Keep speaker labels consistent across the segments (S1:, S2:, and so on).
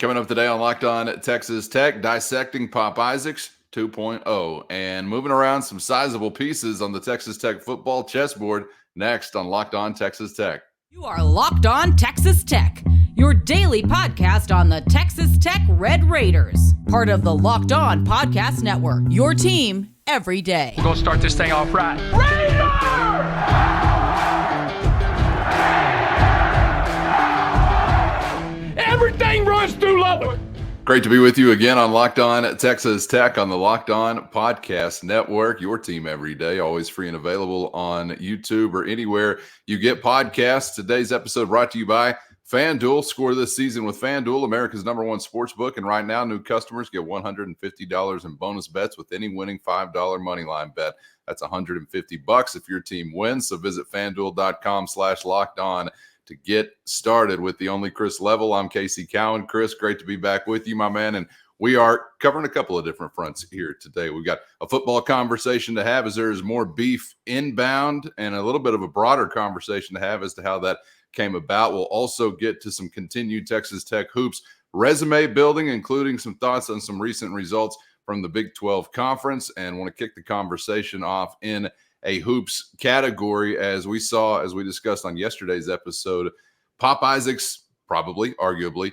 S1: Coming up today on Locked On Texas Tech, dissecting Pop Isaacs 2.0 and moving around some sizable pieces on the Texas Tech football chessboard next on Locked On Texas Tech.
S2: You are Locked On Texas Tech, your daily podcast on the Texas Tech Red Raiders, part of the Locked On Podcast Network, your team every day.
S3: We're going to start this thing off right. Everything runs through Lubbock.
S1: Great to be with you again on Locked On Texas Tech on the Locked On Podcast Network, your team every day, always free and available on YouTube or anywhere you get podcasts. Today's episode brought to you by FanDuel. Score this season with FanDuel, America's #1 sportsbook, and right now new customers get $150 in bonus bets with any winning $5 moneyline bet. That's $150 if your team wins. So visit FanDuel.com/lockedon to get started with the only Chris Level. I'm Casey Cowan. Chris, great to be back with you, my man. And we are covering a couple of different fronts here today. We've got a football conversation to have as there is more beef inbound, and a little bit of a broader conversation to have as to how that came about. We'll also get to some continued Texas Tech hoops resume building, including some thoughts on some recent results from the Big 12 Conference, and want to kick the conversation off in a hoops category. As we discussed on yesterday's episode, Pop Isaacs, probably, arguably,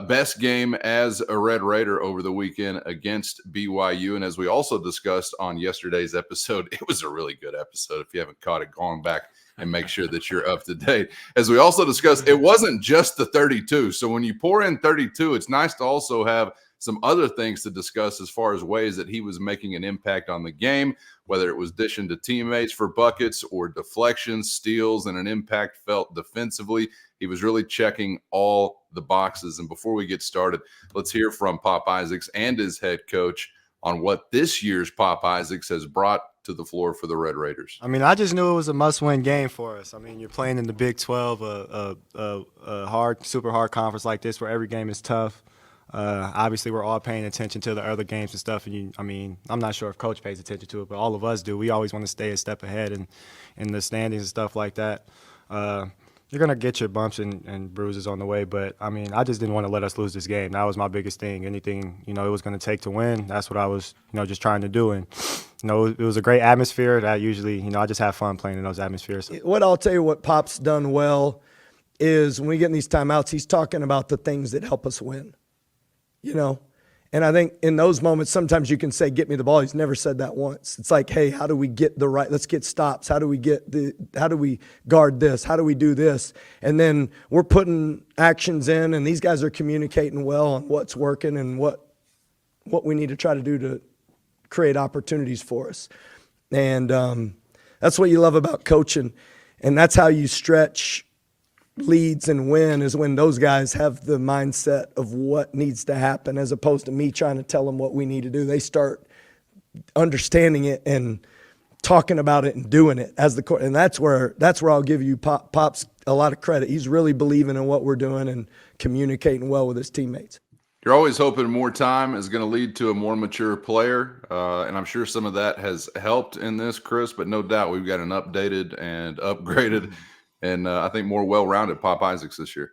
S1: best game as a Red Raider over the weekend against BYU. And as we also discussed on yesterday's episode, it was a really good episode. If you haven't caught it, go on back and make sure that you're up to date. As we also discussed, it wasn't just the 32. So when you pour in 32, it's nice to also have some other things to discuss as far as ways that he was making an impact on the game, whether it was dishing to teammates for buckets or deflections, steals, and an impact felt defensively. He was really checking all the boxes. And before we get started, let's hear from Pop Isaacs and his head coach on what this year's Pop Isaacs has brought to the floor for the Red Raiders.
S4: I mean, I just knew it was a must-win game for us. I mean, you're playing in the Big 12, a hard, super hard conference like this where every game is tough. Obviously, we're all paying attention to the other games and stuff. And I'm not sure if Coach pays attention to it, but all of us do. We always want to stay a step ahead in the standings and stuff like that. You're going to get your bumps and bruises on the way, but, I mean, I just didn't want to let us lose this game. That was my biggest thing. Anything, it was going to take to win, that's what I was, just trying to do. And, it was a great atmosphere that usually, I just have fun playing in those atmospheres.
S5: What I'll tell you what Pop's done well is when we get in these timeouts, he's talking about the things that help us win, And I think in those moments, sometimes you can say, get me the ball. He's never said that once. It's like, hey, how do we get let's get stops. How do we guard this? How do we do this? And then we're putting actions in, and these guys are communicating well on what's working and what we need to try to do to create opportunities for us. And that's what you love about coaching. And that's how you stretch leads and win, is when those guys have the mindset of what needs to happen, as opposed to me trying to tell them what we need to do. They start understanding it and talking about it and doing it as the court. And that's where I'll give you Pop's a lot of credit. He's really believing in what we're doing and communicating well with his teammates.
S1: You're always hoping more time is going to lead to a more mature player, and I'm sure some of that has helped in this, Chris, but no doubt we've got an updated and upgraded and I think more well-rounded Pop Isaacs this year.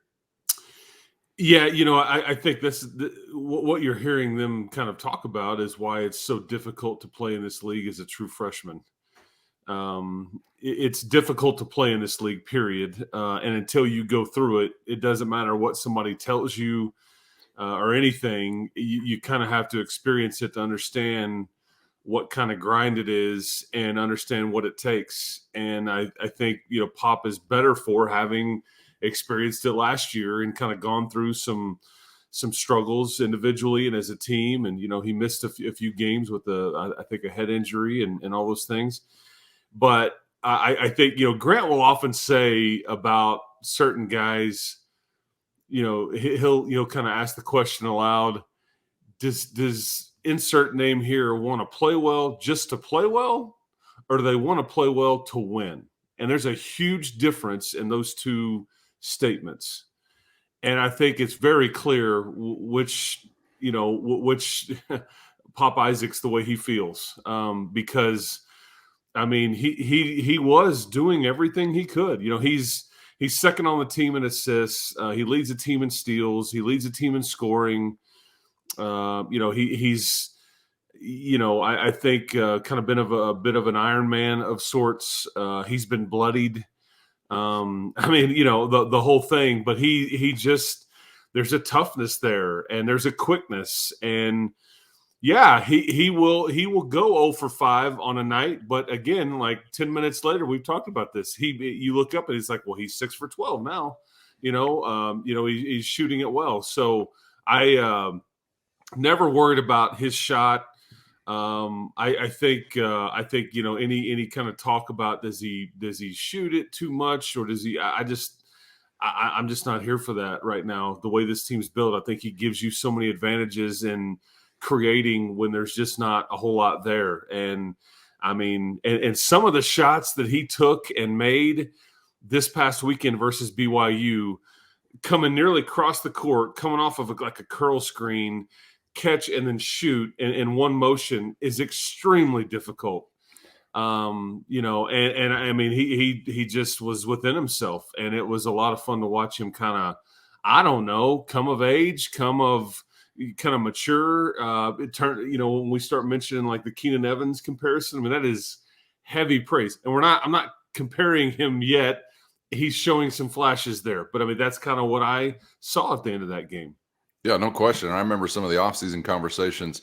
S6: Yeah, I think what you're hearing them kind of talk about is why it's so difficult to play in this league as a true freshman. It's difficult to play in this league, period. And until you go through it, it doesn't matter what somebody tells you or anything. You kind of have to experience it to understand what kind of grind it is and understand what it takes. And I think, Pop is better for having experienced it last year and kind of gone through some struggles individually and as a team. And, he missed a few games with I think a head injury and all those things. But I think, Grant will often say about certain guys, he'll kind of ask the question aloud, does insert name here want to play well just to play well, or do they want to play well to win? And there's a huge difference in those two statements. And I think it's very clear which Pop Isaacs, the way he feels, because I mean, he was doing everything he could. He's second on the team in assists. He leads the team in steals. He leads the team in scoring. He's I think kind of been a bit of an Iron Man of sorts. He's been bloodied. The whole thing, but he just, there's a toughness there and there's a quickness, and yeah, he will go 0 for 5 on a night, but again, like 10 minutes later, we've talked about this. You look up and he's like, well, he's 6 for 12 now. He's shooting it well. So I never worried about his shot. I think any kind of talk about does he shoot it too much, or does he? I'm just not here for that right now. The way this team's built, I think he gives you so many advantages in creating when there's just not a whole lot there. And I mean, and some of the shots that he took and made this past weekend versus BYU, coming nearly across the court, coming off of like a curl screen, catch and then shoot in one motion is extremely difficult. And I mean, he just was within himself, and it was a lot of fun to watch him kind of, I don't know, come of age, kind of mature. It turned, when we start mentioning like the Keenan Evans comparison, I mean, that is heavy praise. And I'm not comparing him yet. He's showing some flashes there, but I mean, that's kind of what I saw at the end of that game.
S1: Yeah, no question. I remember some of the offseason conversations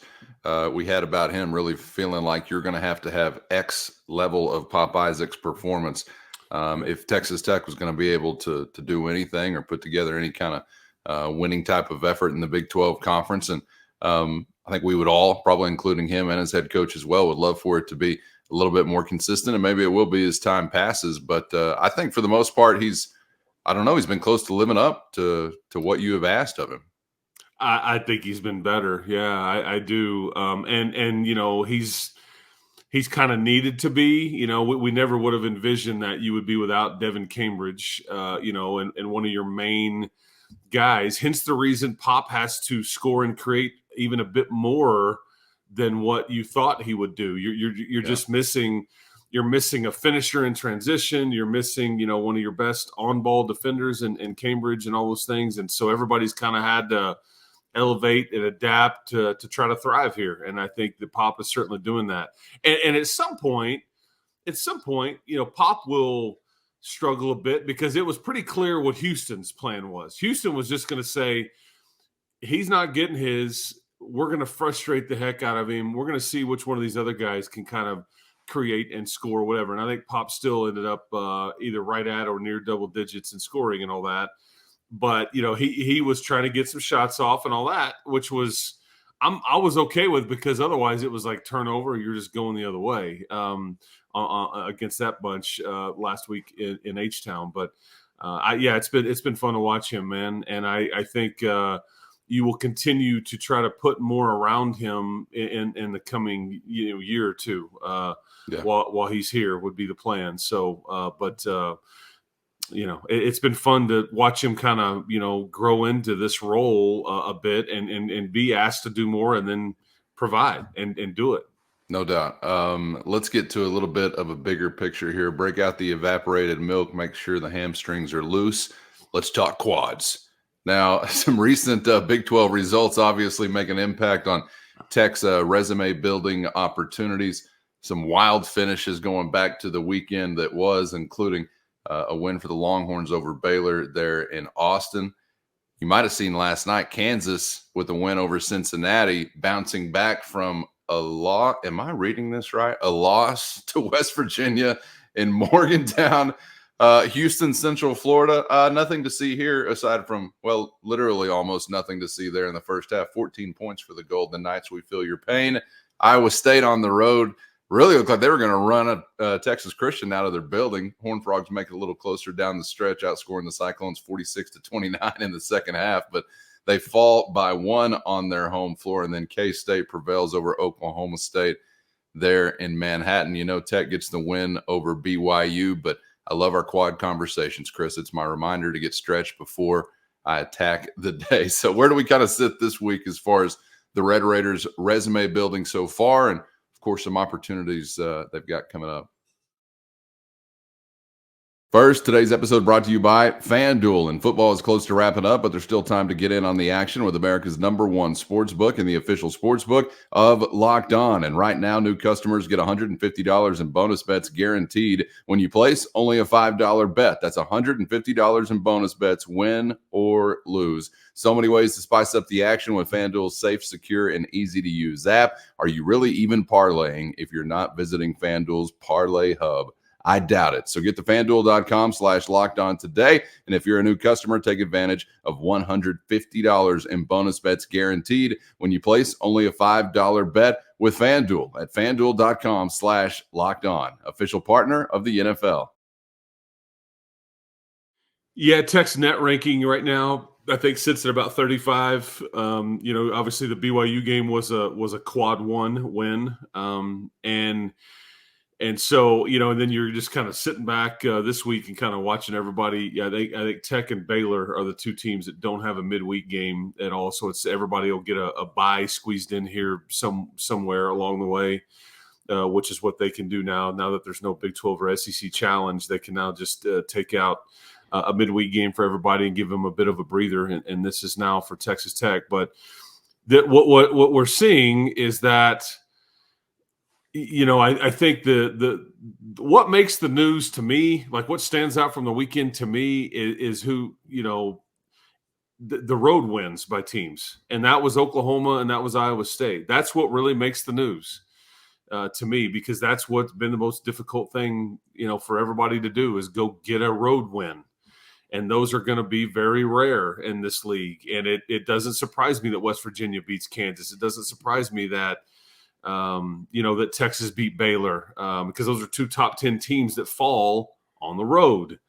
S1: we had about him, really feeling like you're going to have X level of Pop Isaac's performance if Texas Tech was going to be able to do anything or put together any kind of winning type of effort in the Big 12 conference. And I think we would all, probably including him and his head coach as well, would love for it to be a little bit more consistent, and maybe it will be as time passes. But I think for the most part, he's been close to living up to what you have asked of him.
S6: I think he's been better. Yeah, I do. And he's kind of needed to be. We never would have envisioned that you would be without Devin Cambridge, and one of your main guys. Hence the reason Pop has to score and create even a bit more than what you thought he would do. You're just missing. You're missing a finisher in transition. You're missing, one of your best on-ball defenders in Cambridge and all those things. And so everybody's kind of had to elevate and adapt to try to thrive here. And I think that Pop is certainly doing that. And at some point, Pop will struggle a bit, because it was pretty clear what Houston's plan was. Houston was just going to say, he's not getting his. We're going to frustrate the heck out of him. We're going to see which one of these other guys can kind of create and score, whatever. And I think Pop still ended up either right at or near double digits in scoring and all that. But, he was trying to get some shots off and all that, which was I was okay with, because otherwise it was like turnover. You're just going the other way against that bunch last week in H-Town. But, it's been fun to watch him, man. And I think you will continue to try to put more around him in the coming year or two while he's here would be the plan. So, it's been fun to watch him kind of, grow into this role a bit and be asked to do more and then provide and do it.
S1: No doubt. Let's get to a little bit of a bigger picture here. Break out the evaporated milk, make sure the hamstrings are loose. Let's talk quads. Now, some recent Big 12 results obviously make an impact on Tech's resume building opportunities. Some wild finishes going back to the weekend that was, including a win for the Longhorns over Baylor there in Austin. You might have seen last night Kansas with a win over Cincinnati, bouncing back from a loss. Am I reading this right? A loss to West Virginia in Morgantown, Houston, Central Florida. Nothing to see here aside from, well, literally almost nothing to see there in the first half. 14 points for the Golden Knights. We feel your pain. Iowa State on the road really looked like they were going to run a Texas Christian out of their building. Horned Frogs make it a little closer down the stretch, outscoring the Cyclones 46-29 in the second half, but they fall by 1 on their home floor, and then K-State prevails over Oklahoma State there in Manhattan. Tech gets the win over BYU, but I love our quad conversations, Chris. It's my reminder to get stretched before I attack the day. So where do we kind of sit this week as far as the Red Raiders' resume building so far, and of course, some opportunities they've got coming up? First, today's episode brought to you by FanDuel. And football is close to wrapping up, but there's still time to get in on the action with America's #1 sports book and the official sports book of Locked On. And right now, new customers get $150 in bonus bets guaranteed when you place only a $5 bet. That's $150 in bonus bets, win or lose. So many ways to spice up the action with FanDuel's safe, secure, and easy-to-use app. Are you really even parlaying if you're not visiting FanDuel's Parlay Hub? I doubt it. So get to FanDuel.com/lockedon today. And if you're a new customer, take advantage of $150 in bonus bets guaranteed when you place only a $5 bet with FanDuel at FanDuel.com/lockedon, official partner of the NFL.
S6: Yeah, Tech's net ranking right now, I think, sits at about 35. Obviously the BYU game was a quad one win. And so, and then you're just kind of sitting back this week and kind of watching everybody. Yeah, I think Tech and Baylor are the two teams that don't have a midweek game at all. So it's everybody will get a bye squeezed in here somewhere along the way, which is what they can do now. Now that there's no Big 12 or SEC challenge, they can now just take out a midweek game for everybody and give them a bit of a breather. And this is now for Texas Tech. But what we're seeing is that, I think the what makes the news to me, like what stands out from the weekend to me is who, the road wins by teams. And that was Oklahoma and that was Iowa State. That's what really makes the news to me, because that's what's been the most difficult thing, for everybody to do is go get a road win. And those are going to be very rare in this league. And it doesn't surprise me that West Virginia beats Kansas. It doesn't surprise me that that Texas beat Baylor because those are two top 10 teams that fall on the road.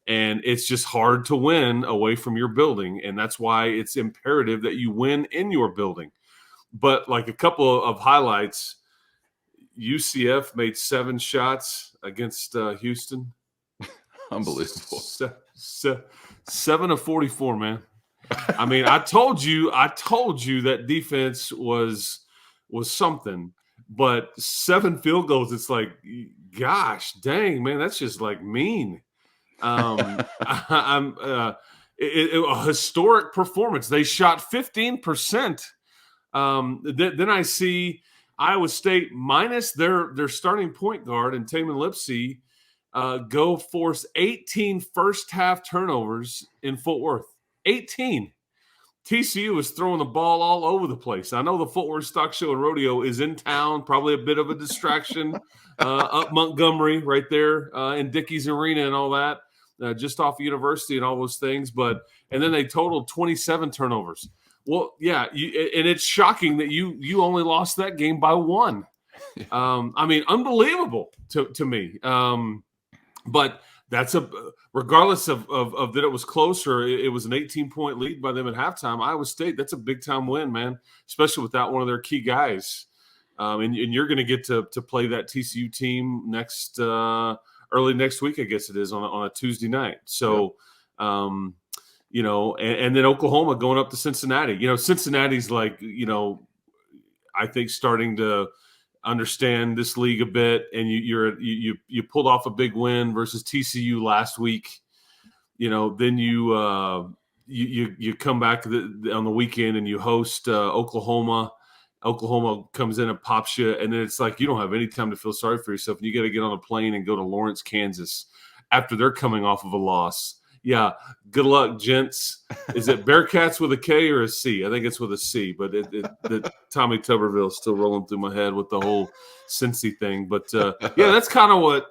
S6: And it's just hard to win away from your building. And that's why it's imperative that you win in your building. But like a couple of highlights, UCF made 7 shots against Houston.
S1: Unbelievable.
S6: 7 of 44, man. I mean, I told you that defense was something, but 7 field goals. It's like, gosh, dang, man, that's just like mean. A historic performance. They shot 15%. Then I see Iowa State minus their starting point guard and Tamin Lipsey go force 18 first half turnovers in Fort Worth. 18. TCU is throwing the ball all over the place. I know the Footwear Stock Show and Rodeo is in town, probably a bit of a distraction up Montgomery right there in Dickies Arena and all that, just off University and all those things. And then they totaled 27 turnovers. Well, yeah, and it's shocking that you only lost that game by 1. I mean, unbelievable to me. But that's regardless of that it was closer, it was an 18-point lead by them at halftime. Iowa State, that's a big-time win, man, especially without one of their key guys. And you're going to get to play that TCU team early next week, I guess it is, on a Tuesday night. So, and then Oklahoma going up to Cincinnati. Cincinnati's like, I think starting to understand this league a bit, and you pulled off a big win versus TCU last week. Then you come back on the weekend and you host Oklahoma. Oklahoma comes in and pops you, and then it's like you don't have any time to feel sorry for yourself, and you got to get on a plane and go to Lawrence, Kansas, after they're coming off of a loss. Yeah, good luck, gents. Is it Bearcats with a K or a C? I think it's with a C, but the Tommy Tuberville is still rolling through my head with the whole Cincy thing. But yeah, that's kind of what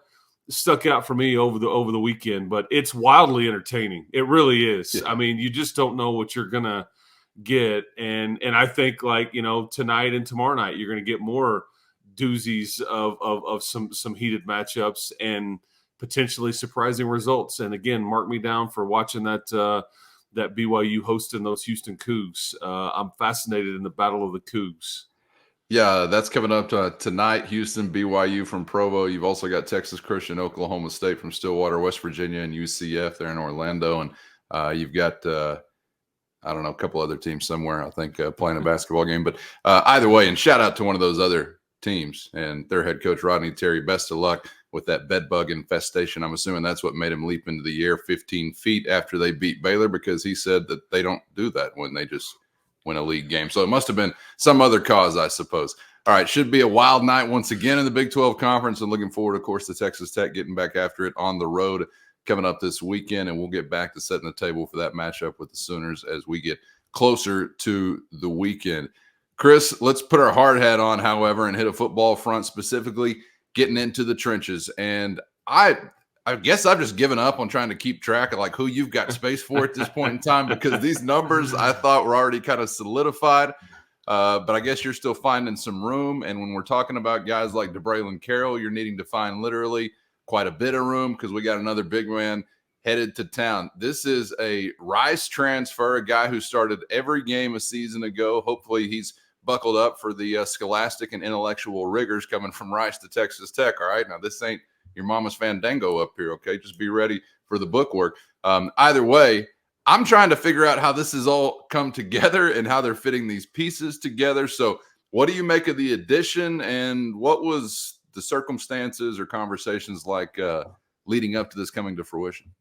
S6: stuck out for me over the weekend. But it's wildly entertaining. It really is. Yeah. I mean, you just don't know what you're gonna get, and I think tonight and tomorrow night you're gonna get more doozies of some heated matchups and potentially surprising results. And again, mark me down for watching that BYU hosting those Houston Cougs. I'm fascinated in the Battle of the Cougs.
S1: Yeah, that's coming up tonight. Houston, BYU from Provo. You've also got Texas Christian, Oklahoma State from Stillwater, West Virginia, and UCF there in Orlando. And you've got, a couple other teams somewhere, I think, playing a basketball game. But either way, and shout out to one of those other teams and their head coach, Rodney Terry. Best of luck with that bed bug infestation. I'm assuming that's what made him leap into the air 15 feet after they beat Baylor, because he said that they don't do that when they just win a league game. So it must have been some other cause, I suppose. All right, should be a wild night once again in the Big 12 Conference, and looking forward, of course, to Texas Tech getting back after it on the road coming up this weekend, and we'll get back to setting the table for that matchup with the Sooners as we get closer to the weekend. Chris, let's put our hard hat on, however, and hit a football front, specifically getting into the trenches. And I guess I've just given up on trying to keep track of like who you've got space for at this point in time, because these numbers I thought were already kind of solidified. But I guess you're still finding some room. And when we're talking about guys like DeBraylon Carroll, you're needing to find literally quite a bit of room, because we got another big man headed to town. This is a Rice transfer, a guy who started every game a season ago. Hopefully he's buckled up for the scholastic and intellectual rigors coming from Rice to Texas Tech. All right, now this ain't your mama's Fandango up here, okay? Just be ready for the bookwork. Either way, I'm trying to figure out how this has all come together and how they're fitting these pieces together. So what do you make of the addition, and what was the circumstances or conversations like leading up to this coming to fruition?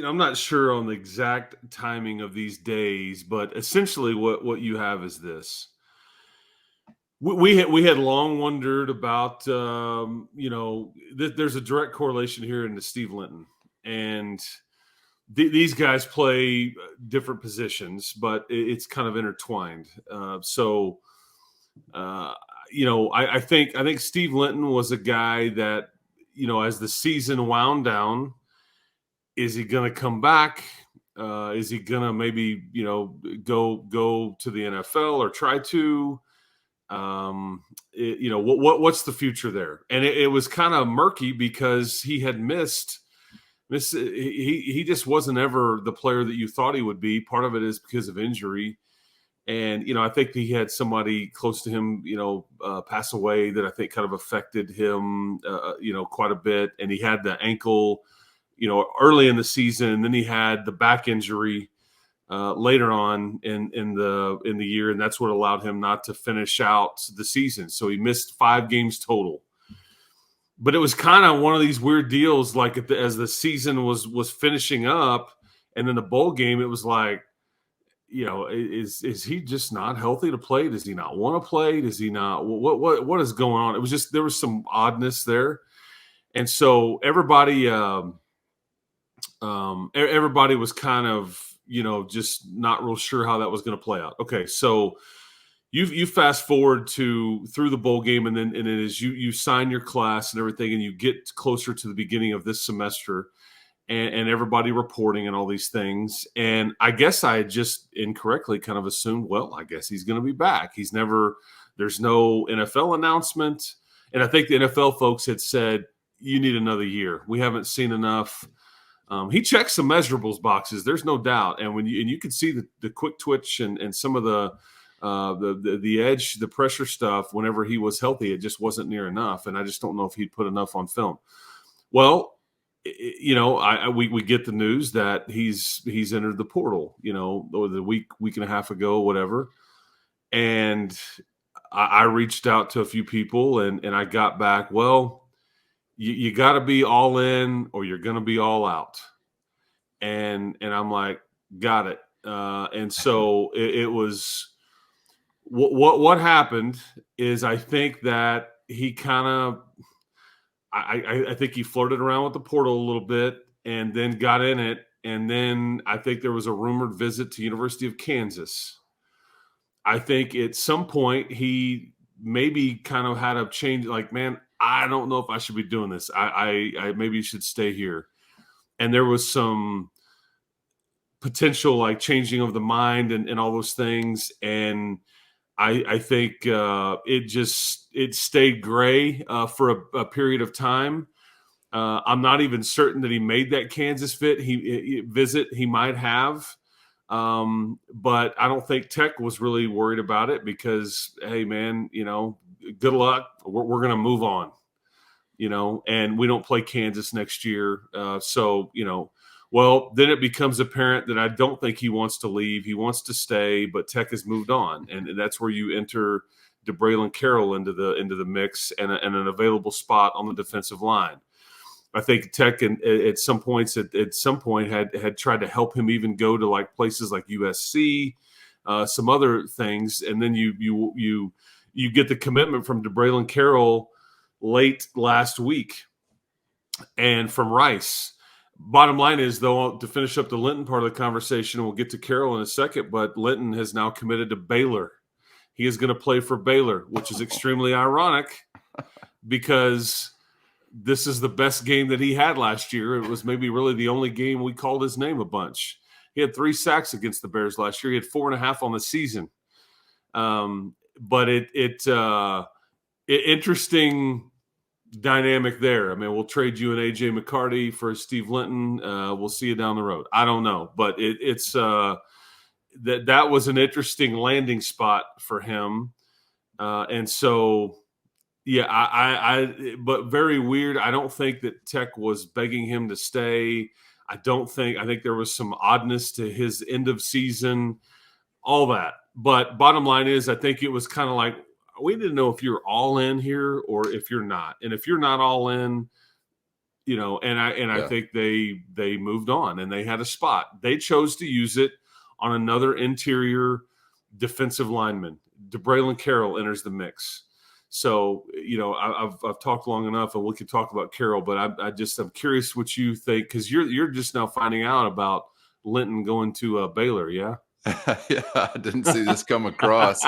S6: I'm not sure on the exact timing of these days, but essentially what you have is this. We had long wondered about, there's a direct correlation here into Steve Linton. And these guys play different positions, but it's kind of intertwined. I think Steve Linton was a guy that, as the season wound down, is he going to come back? Is he going to maybe, go to the NFL or try to? What's the future there? And it was kind of murky because he had missed. He just wasn't ever the player that you thought he would be. Part of it is because of injury. And, I think he had somebody close to him, pass away that I think kind of affected him, quite a bit. And he had the ankle, early in the season, and then he had the back injury later on in the year, and that's what allowed him not to finish out the season. So he missed 5 games total. But it was kind of one of these weird deals, like as the season was finishing up, and then the bowl game, it was like, is he just not healthy to play? Does he not want to play? Does he not? What is going on? It was just, there was some oddness there, and so everybody was kind of, just not real sure how that was going to play out. Okay, so you fast forward through the bowl game, and then as you sign your class and everything, and you get closer to the beginning of this semester, and everybody reporting and all these things. And I guess I had just incorrectly kind of assumed, well, I guess he's going to be back. There's no NFL announcement. And I think the NFL folks had said, you need another year. We haven't seen enough. He checks some measurables boxes. There's no doubt. And you could see the quick twitch and some of the edge, the pressure stuff, whenever he was healthy, it just wasn't near enough. And I just don't know if he'd put enough on film. Well, we get the news that he's entered the portal, or the week and a half ago, whatever. And I reached out to a few people, and I got back, well, you got to be all in or you're going to be all out. And I'm like, got it. And so it was what happened is, I think that he kind of, I think he flirted around with the portal a little bit and then got in it. And then I think there was a rumored visit to University of Kansas. I think at some point he maybe kind of had a change, like, man, I don't know if I should be doing this. I maybe should stay here. And there was some potential like changing of the mind and all those things. And I think it stayed gray for a period of time. I'm not even certain that he made that Kansas visit. He might have, but I don't think Tech was really worried about it because, hey, man, good luck. We're going to move on, and we don't play Kansas next year. Well, then it becomes apparent that I don't think he wants to leave. He wants to stay, but Tech has moved on. And that's where you enter DeBraylon Carroll into the mix and an available spot on the defensive line. I think Tech at some point had tried to help him even go to like places like USC, some other things, and then you get the commitment from DeBraylon Carroll late last week, and from Rice. Bottom line is, though, to finish up the Linton part of the conversation, we'll get to Carroll in a second, but Linton has now committed to Baylor. He is going to play for Baylor, which is extremely ironic because this is the best game that he had last year. It was maybe really the only game we called his name a bunch. He had 3 sacks against the Bears last year. He had 4.5 on the season. But interesting dynamic there. I mean, we'll trade you and AJ McCarty for Steve Linton. We'll see you down the road. I don't know, but that was an interesting landing spot for him. And so, yeah, but very weird. I don't think that Tech was begging him to stay. I think there was some oddness to his end of season, all that. But bottom line is, I think it was kind of like, we didn't know if you're all in here or if you're not. And if you're not all in, I think they moved on and they had a spot. They chose to use it on another interior defensive lineman. DeBraylon Carroll enters the mix. So, I've talked long enough, and we could talk about Carroll, but I'm curious what you think, because you're just now finding out about Linton going to Baylor, yeah?
S1: Yeah, I didn't see this come across.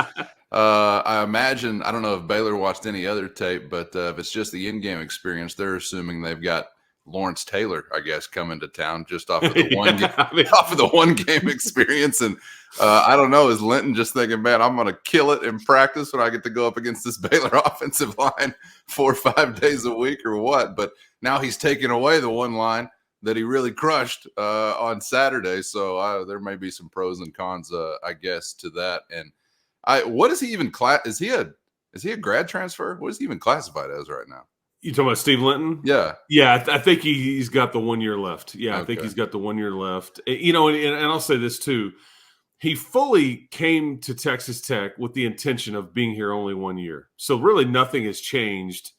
S1: I imagine, I don't know if Baylor watched any other tape, but if it's just the in-game experience, they're assuming they've got Lawrence Taylor, I guess, coming to town just off of the one game experience. And I don't know, is Linton just thinking, man, I'm going to kill it in practice when I get to go up against this Baylor offensive line 4 or 5 days a week or what? But now he's taking away the one line that he really crushed on Saturday. So there may be some pros and cons, I guess, to that. And what is he even is he a grad transfer? What is he even classified as right now?
S6: You talking about Steve Linton?
S1: Yeah.
S6: Yeah, I think he's got the 1 year left. Yeah,
S1: Okay.
S6: I think he's got the 1 year left. And I'll say this too. He fully came to Texas Tech with the intention of being here only 1 year. So really nothing has changed.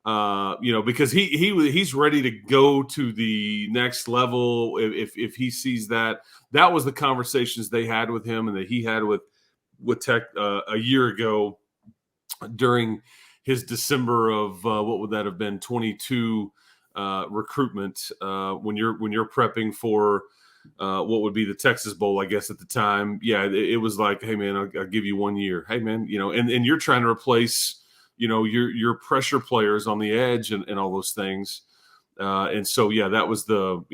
S6: Because he's ready to go to the next level if he sees that. That was the conversations they had with him and that he had with Tech a year ago during his December of what would that have been, 22 recruitment when you're prepping for what would be the Texas Bowl, I guess at the time. Yeah, it was like, hey man, I'll give you 1 year. Hey man, and you're trying to replace your pressure players on the edge and all those things. And so, yeah, that was the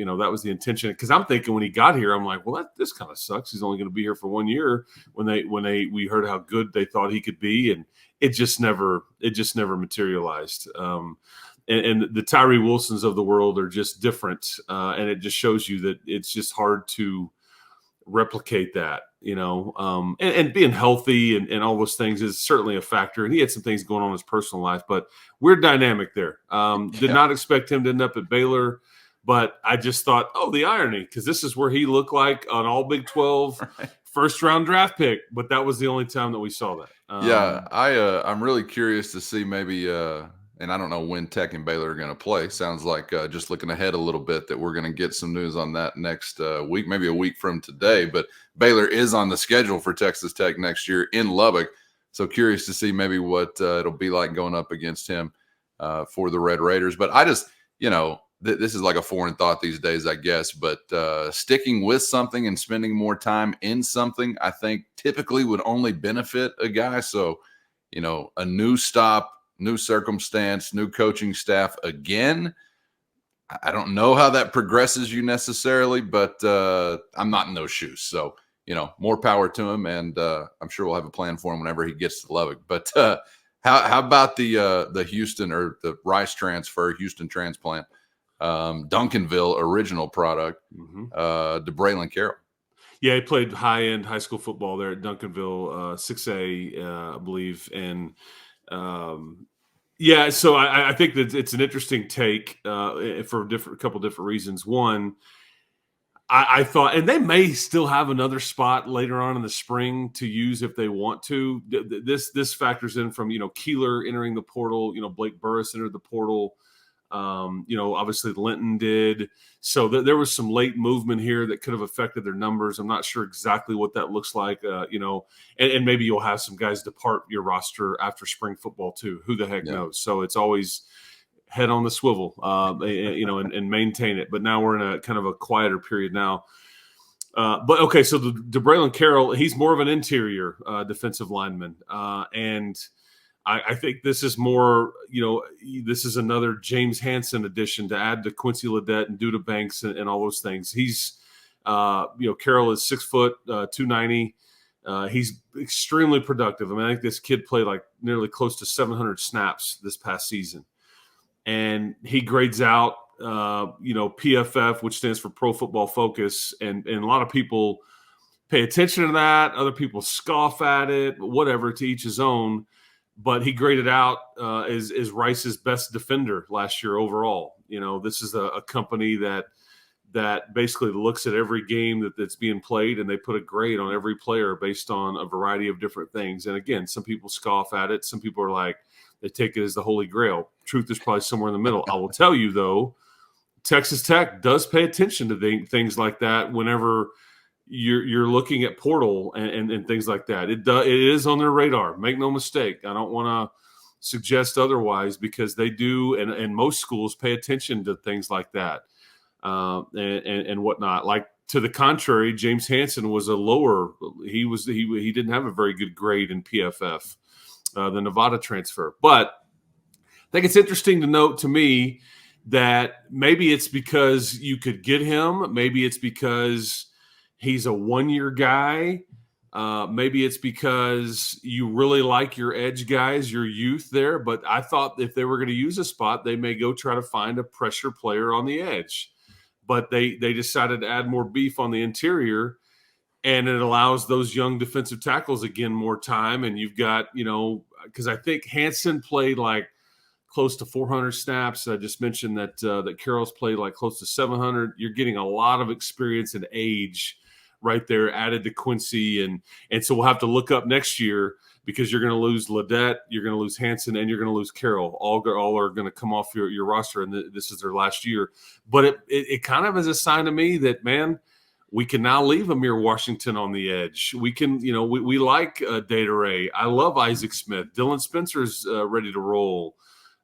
S6: intention. Because I'm thinking when he got here, I'm like, well, this kind of sucks. He's only going to be here for 1 year. When we heard how good they thought he could be, and it just never materialized. And the Tyree Wilsons of the world are just different, and it just shows you that it's just hard to replicate that. And being healthy and all those things is certainly a factor. And he had some things going on in his personal life, but weird dynamic there. Did not expect him to end up at Baylor, but I just thought, the irony, because this is where he looked like an all Big 12 first round draft pick, but that was the only time that we saw that.
S1: I'm really curious to see maybe, and I don't know when Tech and Baylor are going to play. Sounds like just looking ahead a little bit that we're going to get some news on that next week, maybe a week from today. But Baylor is on the schedule for Texas Tech next year in Lubbock. So curious to see maybe what it'll be like going up against him for the Red Raiders. But I just, this is like a foreign thought these days, I guess. But sticking with something and spending more time in something, I think typically would only benefit a guy. So, a new stop, new circumstance, new coaching staff again. I don't know how that progresses you necessarily, but I'm not in those shoes. So, more power to him, and I'm sure we'll have a plan for him whenever he gets to Lubbock. But how about the Houston or the Rice transfer, Houston transplant, Duncanville original product, DeBraylon Carroll?
S6: Yeah, he played high-end high school football there at Duncanville, 6A, I believe, and so I think that it's an interesting take for a couple different reasons. One, I thought, and they may still have another spot later on in the spring to use if they want to. This factors in from, Keeler entering the portal, Blake Burris entered the portal. Obviously Linton did. So there was some late movement here that could have affected their numbers. I'm not sure exactly what that looks like, and maybe you'll have some guys depart your roster after spring football too. Who the heck knows? So it's always head on the swivel, and maintain it. But now we're in a kind of a quieter period now. But okay, so the DeBraylon Carroll, he's more of an interior defensive lineman, and I think this is more, this is another James Hansen addition to add to Quincy Ledet and Duda Banks and all those things. He's, Carroll is 6 foot, 290. He's extremely productive. I think this kid played like nearly close to 700 snaps this past season. And he grades out, PFF, which stands for Pro Football Focus. And a lot of people pay attention to that. Other people scoff at it, whatever, to each his own. But he graded out as Rice's best defender last year overall. This is a company that basically looks at every game that's being played, and they put a grade on every player based on a variety of different things. And again, some people scoff at it. Some people are like, they take it as the holy grail. Truth is probably somewhere in the middle. I will tell you, though, Texas Tech does pay attention to things like that whenever you're looking at portal and things like that. It is on their radar. Make no mistake. I don't want to suggest otherwise, because they do, and most schools pay attention to things like that and whatnot. Like, to the contrary, James Hansen was a lower. He didn't have a very good grade in PFF, the Nevada transfer. But I think it's interesting to note to me that maybe it's because you could get him. Maybe it's because he's a one-year guy. Maybe it's because you really like your edge guys, your youth there. But I thought if they were going to use a spot, they may go try to find a pressure player on the edge. But they decided to add more beef on the interior, and it allows those young defensive tackles, again, more time. And you've got, because I think Hansen played like close to 400 snaps. I just mentioned that Carroll's played like close to 700. You're getting a lot of experience and age right there added to Quincy. And so we'll have to look up next year, because you're going to lose Ledet, you're going to lose Hansen, and you're going to lose Carroll. All are going to come off your roster, and this is their last year. But it kind of is a sign to me that, man, we can now leave Amir Washington on the edge. We can, we like Data Ray. I love Isaac Smith. Dylan Spencer's ready to roll.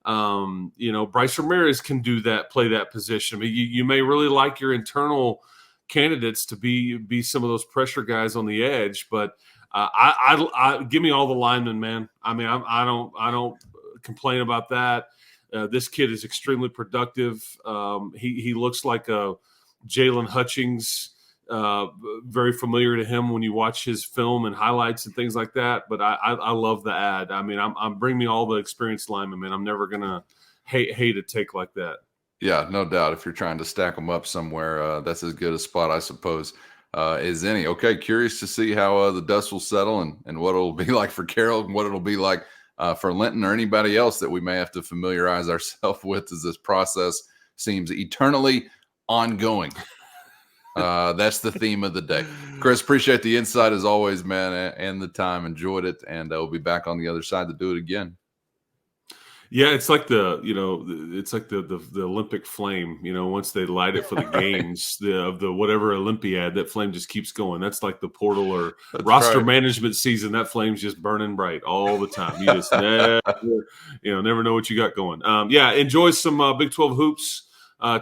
S6: Bryce Ramirez can do that, play that position. I mean, you may really like your internal candidates to be some of those pressure guys on the edge, but I give me all the linemen, man. I mean, I don't complain about that. This kid is extremely productive. He looks like a Jalen Hutchings, very familiar to him when you watch his film and highlights and things like that. But I love the ad. I mean, I'm bring me all the experienced linemen, man. I'm never gonna hate a take like that.
S1: Yeah, no doubt. If you're trying to stack them up somewhere, that's as good a spot, I suppose, as any. Okay, curious to see how the dust will settle and what it'll be like for Carroll and what it'll be like for Linton or anybody else that we may have to familiarize ourselves with, as this process seems eternally ongoing. That's the theme of the day. Chris, appreciate the insight as always, man, and the time. Enjoyed it, and we'll be back on the other side to do it again.
S6: Yeah, it's like the Olympic flame. Once they light it for the games, of the whatever Olympiad, that flame just keeps going. That's like the portal or roster management season. That flame's just burning bright all the time. You just never know what you got going. Enjoy some Big 12 hoops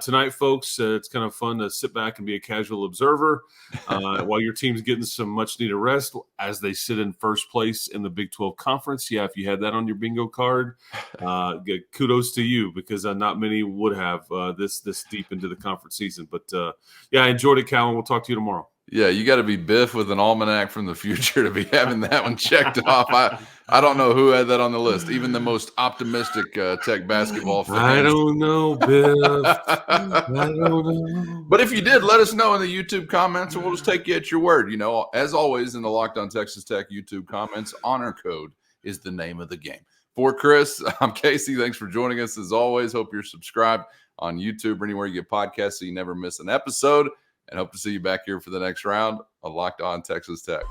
S6: tonight, folks. It's kind of fun to sit back and be a casual observer while your team's getting some much-needed rest as they sit in first place in the Big 12 Conference. Yeah, if you had that on your bingo card, kudos to you, because not many would have this deep into the conference season. But, I enjoyed it, Calvin. We'll talk to you tomorrow.
S1: Yeah, you got to be Biff with an almanac from the future to be having that one checked off. I don't know who had that on the list. Even the most optimistic Tech basketball fans.
S6: I don't know, Biff. I don't know.
S1: But if you did, let us know in the YouTube comments, and we'll just take you at your word. As always, in the Locked On Texas Tech YouTube comments, honor code is the name of the game. For Chris, I'm Casey. Thanks for joining us as always. Hope you're subscribed on YouTube or anywhere you get podcasts so you never miss an episode. and hope to see you back here for the next round on Locked On Texas Tech.